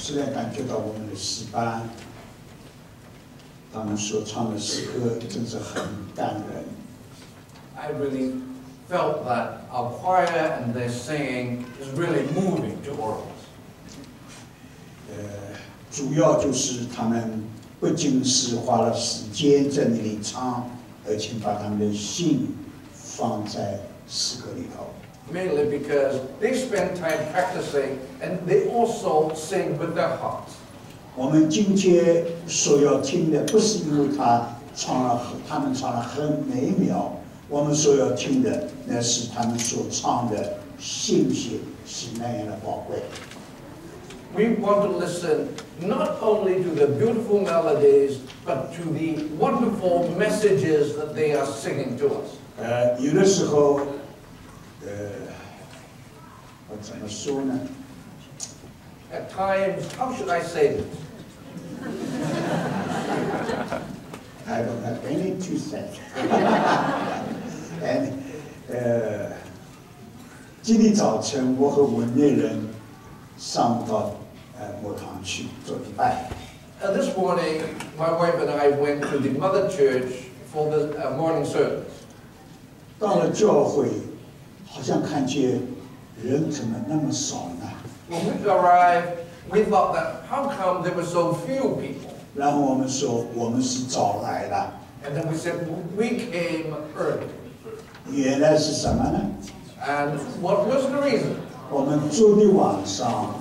实在感觉到我们的诗班，他们所唱的诗歌真是很感人。I really felt that our choir and their singing is really moving to all of us. 主要就是他们不仅是花了时间在那里唱，而且把他们的心放在诗歌里头。Mainly because they spend time practicing and they also sing with their hearts. 我们今天所要听的，不是因为他们唱得很美妙，我们所要听的，那是他们所唱的信息是那样的宝贵。We want to listen not only to the beautiful melodies, but to the wonderful messages that they are singing to us. 有的时候，我怎么说呢 At times, how should I say this? I don't have any to say. And 今天早晨，我和文内人上到牧堂去做礼拜。This morning, my wife and I went to the Mother Church for the morning service. 到了教会，好像看见人怎么那么少呢？ When we arrived, we thought that how come there were so few people? 然后我们说我们是早来的。 And then we said we came early. 原来是什么呢？ And what was the reason? 我们昨天晚上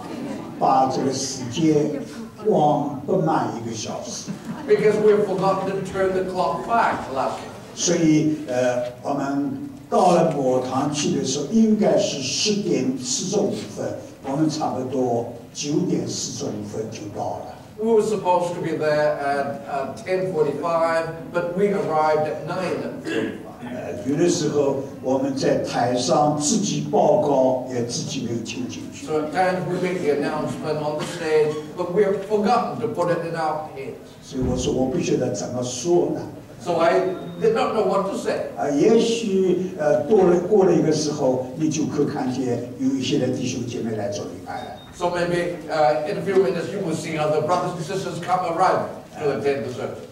把这个时间往不满1个小时。 Because we forgot to turn the clock back last night. 所以我们到了牧堂去的时候，应该是10点45分，我们差不多9点45分就到了。 We were supposed to be there at 10:45, but we arrived at 9:45. 有的时候我们在台上自己报告，也自己没有听进去。 So at times we make the announcement on the stage, but we have forgotten to put it in our heads. 所以我说我不晓得怎么说呢。 So I did not know what to say. 也许过了一个时候，你就可看见有一些的弟兄姐妹来做礼拜了。 So maybe in a few minutes you will see other brothers and sisters come arriving to attend the service.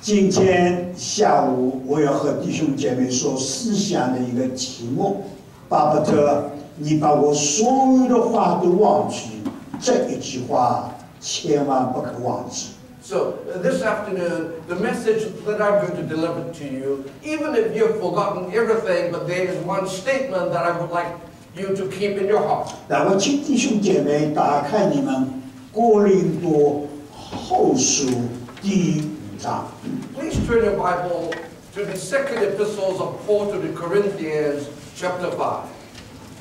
今天下午我要和弟兄姐妹说思想的一个题目，巴不得你把我所有的话都忘记，这一句话千万不可忘记。 So this afternoon, the message that I'm going to deliver to you, even if you've forgotten everything, but there is one statement that I would like you to keep in your heart. 那我请弟兄姐妹打开你们哥林多后书第5章。 Please turn your Bible to the second epistles of Paul to the Corinthians, chapter 5.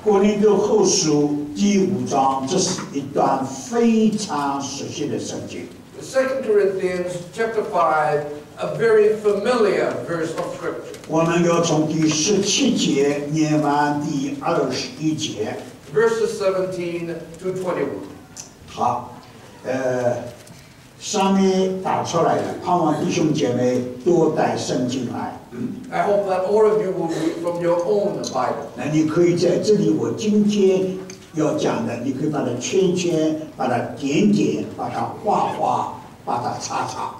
哥林多后书第5章，这是一段非常熟悉的圣经。 2 Corinthians, chapter 5, a very familiar verse of Scripture. 我们要从第17节念完第21节。 Verses 17 to 21. 好，上面打出来了，盼望弟兄姐妹多带圣经来。 I hope that all of you will read from your own Bible. 那你可以在这里，我今天要讲的，你可以把它圈圈，把它点点，把它画画，把它叉叉。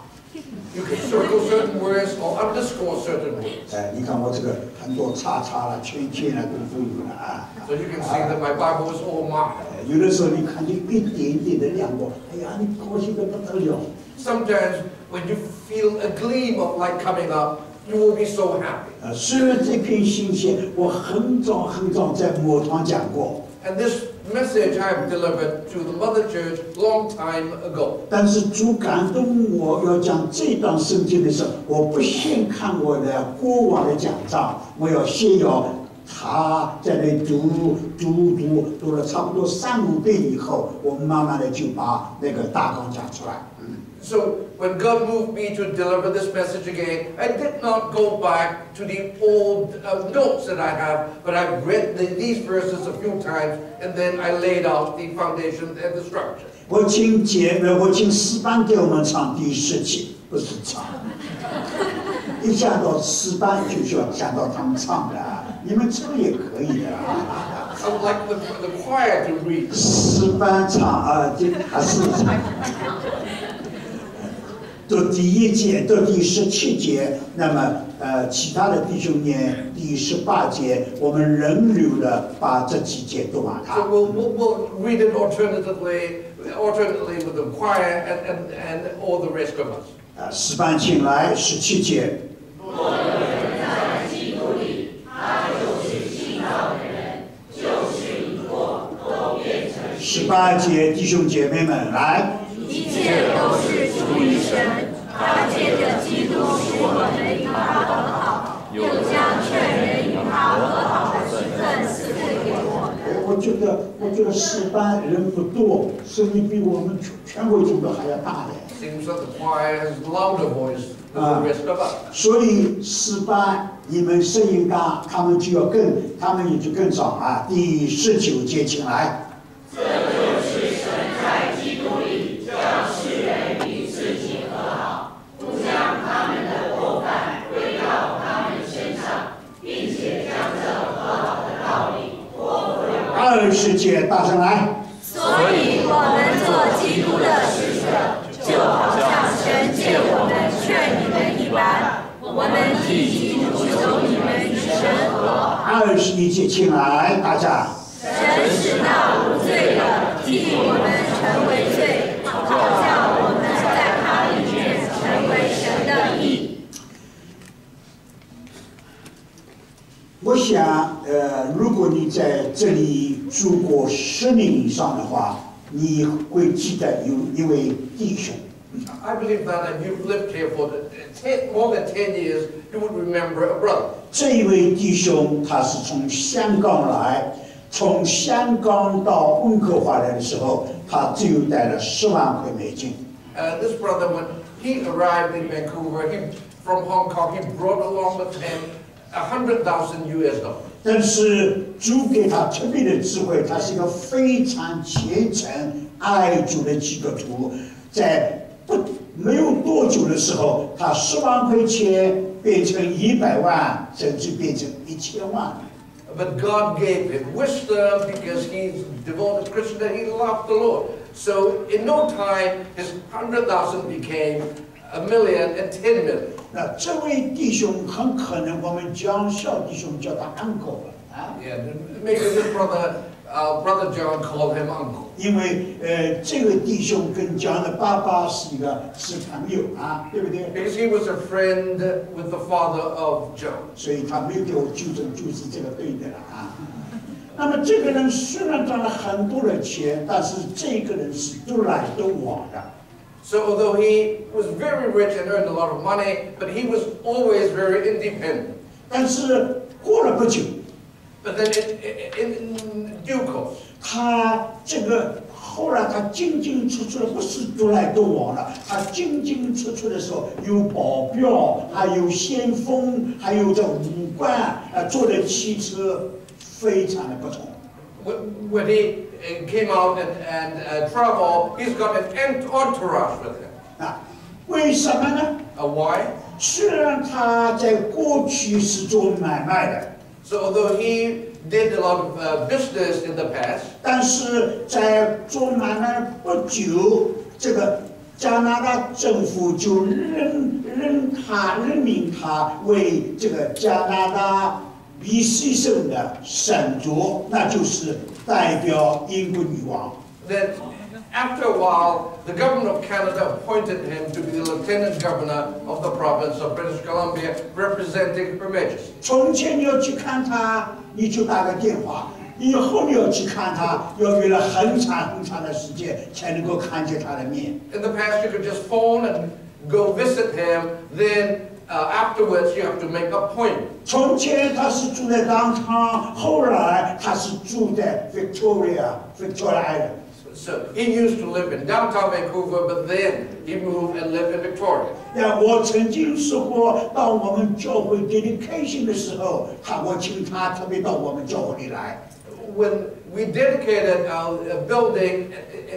You can circle certain words or underscore certain words. 你看我这个很多叉叉了、圈圈了都有了啊。 So you can see that my Bible is all marked. 有的时候你看见一点点的亮光，哎呀，你高兴得不得了。 Sometimes when you feel a gleam of light coming up, you will be so happy. 虽然这篇信息我很早在牧堂讲过。 And this message I have delivered to the Mother Church long time ago. 但是主感动我要讲这段圣经的时候，我不先看我的过往的讲章，我要先要他在那读了差不多3、5遍以后，我慢慢的就把那个大纲讲出来。 So when God moved me to deliver this message again, I did not go back to the old notes that I have, but I read these verses a few times, and then I laid out the foundation and the structure. 我请诗班给我们唱第17，不是唱。一想到诗班就想到他们唱的，你们唱也可以的。I would like the choir to read. 诗班唱啊，这还是到第1节到第17节，那么其他的弟兄念第18节，我们轮流的把这几节读完它。So we'll read it alternately with the choir and all the rest of us. 诗班请来17节。若有人在基督里，他就是新造的人，旧事已过，都变成新的。18节，弟兄姐妹们来。一切都是出于神，他借着基督使我们与他和好，又将劝人与他和好的职分赐给我们。我觉得诗班人不多，声音比我们全会组的还要大的。Seems that the choir has louder voice than the rest of us. 所以诗班你们声音大，他们也就更少啊。第19节，请来。这就是神在基督里将世人与自己和好，不将他们的过犯归到他们身上，并且将这和好的道理托付了。20节，大声来。所以我们做基督的使者，就好像神借我们劝你们一般，我们替基督求你们与神和好。21节，请来，大家。神是那无罪的，替我们成为罪，好叫我们在他里面成为神的义。我想，如果你在这里住过10年以上的话，你会记得有一位弟兄。I believe that if you've lived here for more than 10 years, you would remember a brother. 这一位弟兄他是从香港来，从香港到温哥华来的时候，他只有带了10万块美金。This brother, when he arrived in Vancouver, from Hong Kong, he brought along with him $100,000 US. 但是主给他特别的智慧，他是一个非常虔诚爱主的基督徒，在没有多久的时候，他10万块钱变成100万，甚至变成1000万。But God gave him wisdom because he's a devoted Christian and he loved the Lord. So in no time, his 100,000 became $1 million and 10 million. 那这位弟兄很可能我们江小弟兄叫他 uncle 了啊。Yeah, maybe this brother John called him uncle. 因为这个弟兄跟江的爸爸是朋友啊，对不对？ Because he was a friend with the father of John. 所以他没有给我纠正，就是这个对的了啊。那么这个人虽然赚了很多的钱，但是这个人是独来独往的。So although he was very rich and earned a lot of money, but he was always very independent. 但是过了不久， But then in due course, 他这个后来他进进出出的不是独来独往了，他进进出出的时候有保镖，还有先锋，还有这武官，坐的汽车非常的不同。when he came out and traveled, he's got an entourage with him. 啊，为什么呢？ Why? 虽然他在过去是做买卖的。 So although he did a lot of business in the past, 但是在做买卖不久，这个加拿大政府就任命他为这个加拿大BC省的省主，那就是代表英国女王。 then after a while, the government of Canada appointed him to be the lieutenant governor of the province of British Columbia, representing Her Majesty. 从前你要去看他，你就打个电话；以后你要去看他，要约了很长的时间才能够看见他的面。 In the past, you could just phone and go visit him. Then afterwards, you have to make an appointment. 从前他是住在downtown，后来他是住在 Victoria Island。 So he used to live in downtown Vancouver, but then he moved and lived in Victoria. 我曾经说过，到我们教会 dedication 的时候，我请他特别到我们教会里来。 When we dedicated our building,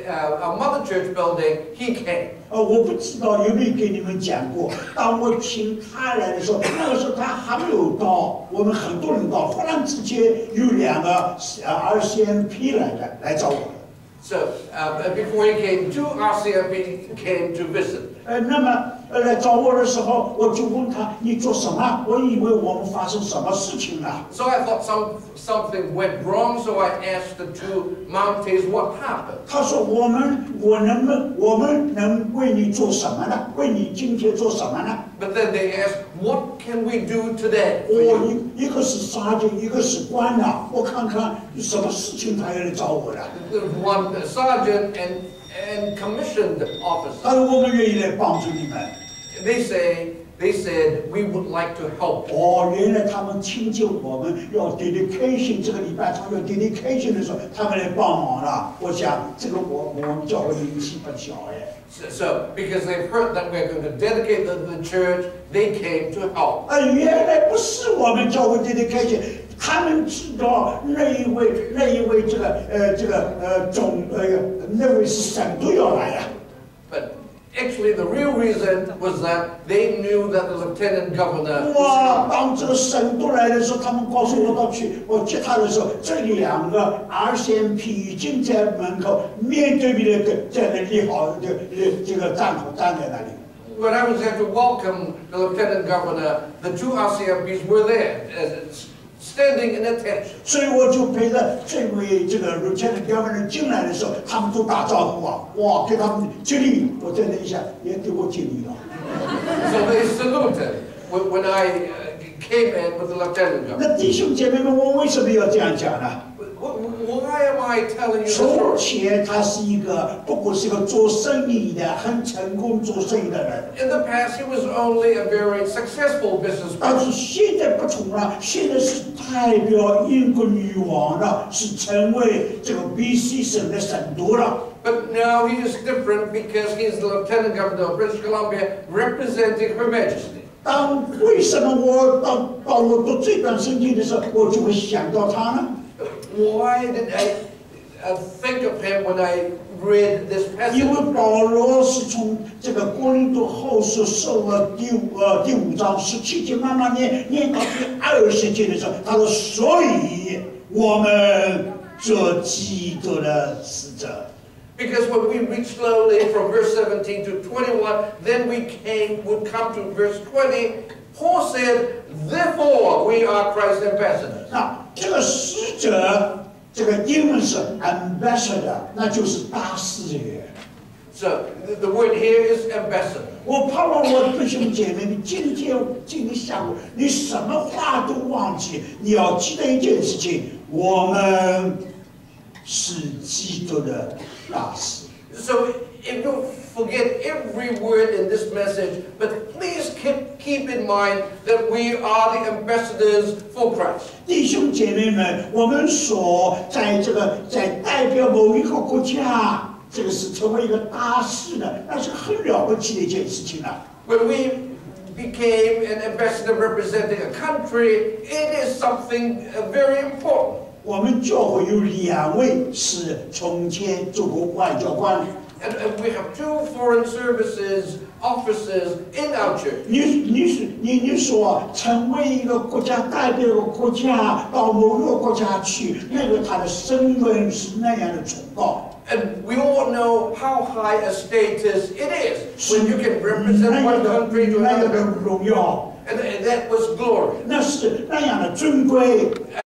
our mother church building, he came. 我不知道有没有给你们讲过，当我请他来的时候，那个时候他还没有到，我们很多人到，忽然之间有2个RCMP 来找我。So before he came, 2 RCMP came to visit. 那么来找我的时候，我就问他你做什么？我以为我们发生什么事情了。So I thought something went wrong. So I asked the 2 Mounties what happened. 他说我们能为你做什么呢？为你今天做什么呢？ But then they asked, what can we do today? 一个是杀警，一个是官呐，我看看什么事情他要来找我了。One sergeant and commissioned officer. 他说我们愿意来帮助你们。They said we would like to help. 原来他们听见我们要 dedication， 这个礼拜他们要 dedication 的时候，他们来帮忙了。我想这个我们教会名气不小哎。So because they've heard that we're going to dedicate the church, they came to help. 原来不是我们教会 dedication。他们知道那一位那位是省都要来啊。But actually, the real reason was that they knew that the lieutenant governor. 哇！当这个省都来的时候，他们告诉我到去，我接他的时候，这2个RCMP 已经在门口面对面的在那立好这个站在那里。When I was there to welcome the lieutenant governor, the 2 RCMPs were there. Standing in attention. 所以我就陪着这位Lieutenant Governor 进来的时候，他们都打招呼啊，哇，给他们敬礼，我在那一下也给我敬礼了。So they saluted when I came in with the lieutenant governor. 那弟兄姐妹们，我为什么要这样讲呢？ Why am I telling you this 从 story? 前他是一个不过是个做生意的，很成功做生意的人。 In the past, he was only a very successful businessman. 但是现在不同了，现在是代表英国女王了，是成为这个 BC 省的省督了。 But now he is different because he is the lieutenant governor of British Columbia, representing Her Majesty. 为什么我到我读这段圣经的时候，我就会想到他呢？ Why did I think of him when I read this passage? 因为保罗是从这个哥林多后书受了第5章17节，慢慢念到第20节的时候，他说：“所以我们做基督的使者。” Because when we read slowly from verse 17 to 21, then would come to verse 20. Paul said, "Therefore we are Christ's ambassadors." 那这个使者，这个英文是 ambassador， 那就是大使员。 So the word here is ambassador. 我盼望我的弟兄姐妹们，今天下午你什么话都忘记，你要记得一件事情：我们是基督的大使。 So if you forget every word in this message, but please keep in mind that we are the ambassadors for Christ. 弟兄姐妹们，我们所在代表某一个国家，这个是成为一个大使的，那是很了不起的一件事情啊。 When we became an ambassador representing a country, it is something very important. 我们教会有2位是从前做过外交官。 And we have 2 foreign services officers in our church. 你说成为一个国家代表一个国家到某个国家去，那个他的身份是那样的崇高。 And we all know how high a status it is when you can represent one country to another. 荣耀， And that was glory. 那是那样的尊贵。